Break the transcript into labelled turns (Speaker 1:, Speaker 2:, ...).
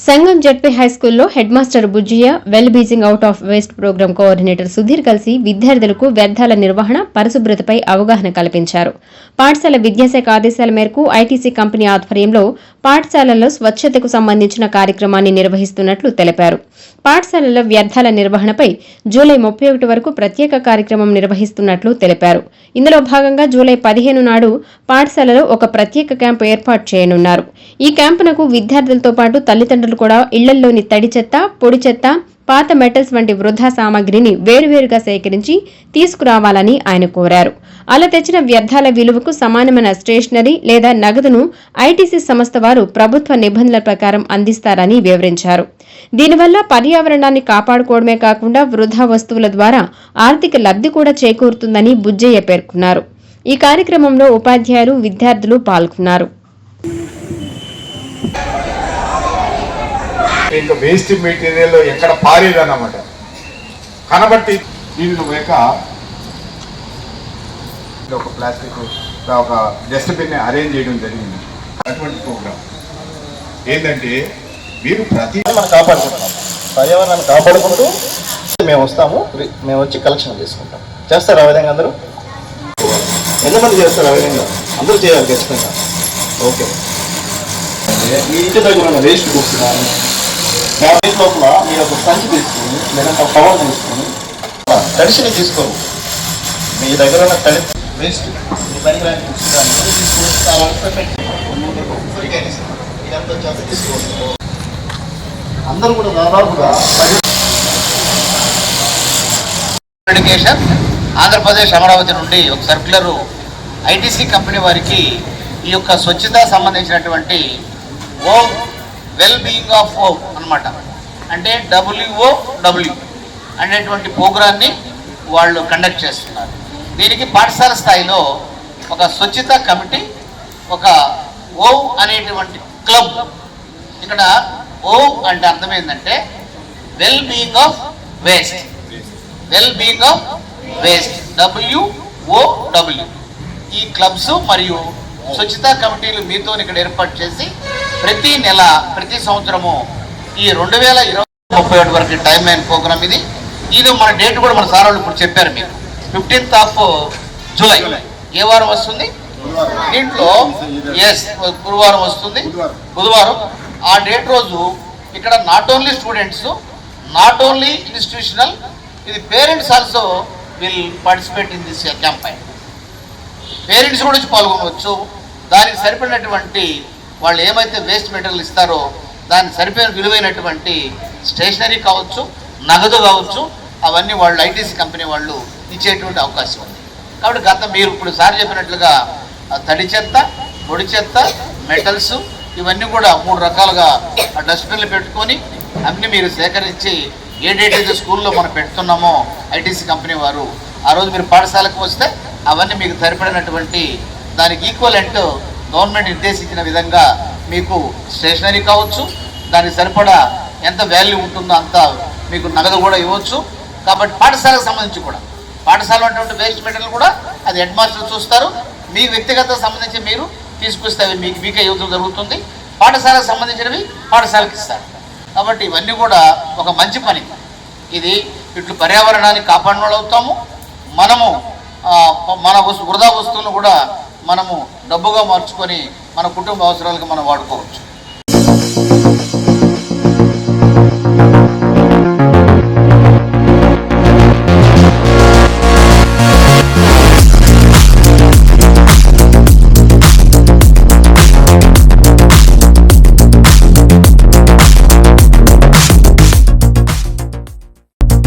Speaker 1: సంగం ZP హైస్కూల్లో head master Bujjiya well being out of waste programme coordinator Sudheer కలిసి విద్యార్థులకు వ్యర్థాల నిర్వహణ పరిశుభ్రతపై అవగాహన కల్పించారు. పాఠశాల విద్యాశాఖ ఆదేశాల మేరకు ఐటీసీ కంపెనీ ఆధ్వర్యంలో పాఠశాలల్లో స్వచ్ఛతకు సంబంధించిన కార్యక్రమాన్ని నిర్వహిస్తున్నట్లు తెలిపారు. పాఠశాలల వ్యర్థాల నిర్వహణపై జూలై 31 వరకు ప్రత్యేక కార్యక్రమం నిర్వహిస్తున్నట్లు తెలిపారు. ఇందులో భాగంగా జూలై 15 నాడు పాఠశాలలో ఒక ప్రత్యేక క్యాంపు ఏర్పాటు చేయనున్నారు. ఈ క్యాంపునకు విద్యార్థులతో పాటు తల్లిదండ్రులు కూడా ఇళ్లలోని తడి చెత్త, పొడి చెత్త, పాత మెటల్స్ వంటి వృధా సామాగ్రిని వేరువేరుగా సేకరించి తీసుకురావాలని ఆయన కోరారు. అలా తెచ్చిన వ్యర్థాల విలువకు సమానమైన స్టేషనరీ లేదా నగదును ఐటీసీ సంస్థ వారు ప్రభుత్వ నిబంధనల ప్రకారం అందిస్తారని వివరించారు. దీనివల్ల పర్యావరణాన్ని కాపాడుకోవడమే కాకుండా వృధా వస్తువుల ద్వారా ఆర్థిక లబ్ధి కూడా చేకూరుతుందని బుజ్జయ్య పేర్కొన్నారు. ఈ కార్యక్రమంలో ఉపాధ్యాయులు, విద్యార్థులు పాల్గొన్నారు.
Speaker 2: ఇంకా వేస్ట్ మెటీరియల్ ఎక్కడ పారేదన్నమాట కనబట్టి దీనిలో లేక ఒక ప్లాస్టిక్ ఒక డస్ట్బిన్ అరేంజ్ చేయడం జరిగింది. అటువంటి ప్రోగ్రామ్ ఏంటంటే మీరు ప్రతి
Speaker 3: మనం కాపాడుకుంటాం, పర్యావరణాన్ని కాపాడుకుంటూ మేము వస్తాము, మేము వచ్చి కలెక్షన్ చేసుకుంటాం. చేస్తారు ఆ విధంగా అందరూ? ఎంతమంది చేస్తారు ఆ విధంగా? అందరూ చేయాలి ఖచ్చితంగా. ఓకే, మీ ఇంటి దగ్గర ఉన్న వేస్ట్ బుక్స్ కానీ వేస్ట్ లోపల మీరు ఒక సంచి తీసుకొని లేదంటే కవర్ తీసుకొని తడిసిని తీసుకోరు. మీ దగ్గర ఉన్న తడి వేస్ట్ మీ పనికిరాని బుక్స్ కానీ తీసుకోవచ్చు. అందరూ కూడా దాదాపుగా
Speaker 4: ఎడ్యుకేషన్ ఆంధ్రప్రదేశ్ అమరావతి నుండి ఒక సర్క్యులర్ ఐటీసీ కంపెనీ వారికి ఈ యొక్క స్వచ్ఛత సంబంధించినటువంటి వెల్ బీయింగ్ ఆఫ్ హోమ్ అనమాట, అంటే WOW అనేటువంటి ప్రోగ్రాన్ని వాళ్ళు కండక్ట్ చేస్తున్నారు. దీనికి పాఠశాల స్థాయిలో ఒక స్వచ్ఛత కమిటీ, ఒక ఓ అనేటువంటి క్లబ్. ఇక్కడ ఓ అంటే అర్థం ఏంటంటే well being of waste, well being of waste WOW. ఈ క్లబ్స్ మరియు స్వచ్ఛతా కమిటీలు మీతో ఇక్కడ ఏర్పాటు చేసి ప్రతి నెల ప్రతి సంవత్సరము ఈ 2020-31 వరకు టైం లైన్ ప్రోగ్రామ్ ఇది. మన డేట్ కూడా మన సార్ వాళ్ళు ఇప్పుడు చెప్పారు మీకు. 15th జూలై ఏ వారం వస్తుంది? దీంట్లో గురువారం వస్తుంది, బుధవారం. ఆ డేట్ రోజు ఇక్కడ not only students, not only institutional, ఇది parents also will participate in this campaign. Parents కూడా వచ్చి పాల్గొనవచ్చు. దానికి సరిపడినటువంటి వాళ్ళు ఏమైతే వేస్ట్ మెటీరియల్ ఇస్తారో దానికి సరిపోయిన విలువైనటువంటి స్టేషనరీ కావచ్చు, నగదు కావచ్చు, అవన్నీ వాళ్ళు ఐటీసీ కంపెనీ వాళ్ళు ఇచ్చేటువంటి అవకాశం ఉంది. కాబట్టి మీరు ఇప్పుడు సార్ చెప్పినట్లుగా తడి చెత్త, పొడి చెత్త, మెటల్స్ ఇవన్నీ కూడా 3 రకాలుగా డస్ట్బిన్లు పెట్టుకొని అన్నీ మీరు సేకరించి ఏ డేట్ అయితే స్కూల్లో మనం పెడుతున్నామో ఐటీసీ కంపెనీ వారు ఆ రోజు మీరు పాఠశాలకు వస్తే అవన్నీ మీకు సరిపడినటువంటి దానికి ఈక్వలెంట్ గవర్నమెంట్ నిర్దేశించిన విధంగా మీకు స్టేషనరీ కావచ్చు, దానికి సరిపడా ఎంత వాల్యూ ఉంటుందో అంత మీకు నగదు కూడా ఇవ్వచ్చు. కాబట్టి పాఠశాలకు సంబంధించి కూడా పాఠశాల ఉన్నటువంటి వేస్ట్ మెటీరియల్ కూడా అది హెడ్ మాస్టర్ చూస్తారు. మీకు వ్యక్తిగత సంబంధించి మీరు తీసుకొస్తే అవి మీకే యూజ్ జరుగుతుంది. పాఠశాలకు సంబంధించినవి పాఠశాలకు ఇస్తారు. కాబట్టి ఇవన్నీ కూడా ఒక మంచి పని. ఇది ఇట్లు పర్యావరణాన్ని కాపాడిన వాళ్ళు అవుతాము. మనము మన వృధా వస్తువులను కూడా మనము డబ్బుగా మార్చుకొని మన కుటుంబ అవసరాలకు మనం వాడుకోవచ్చు.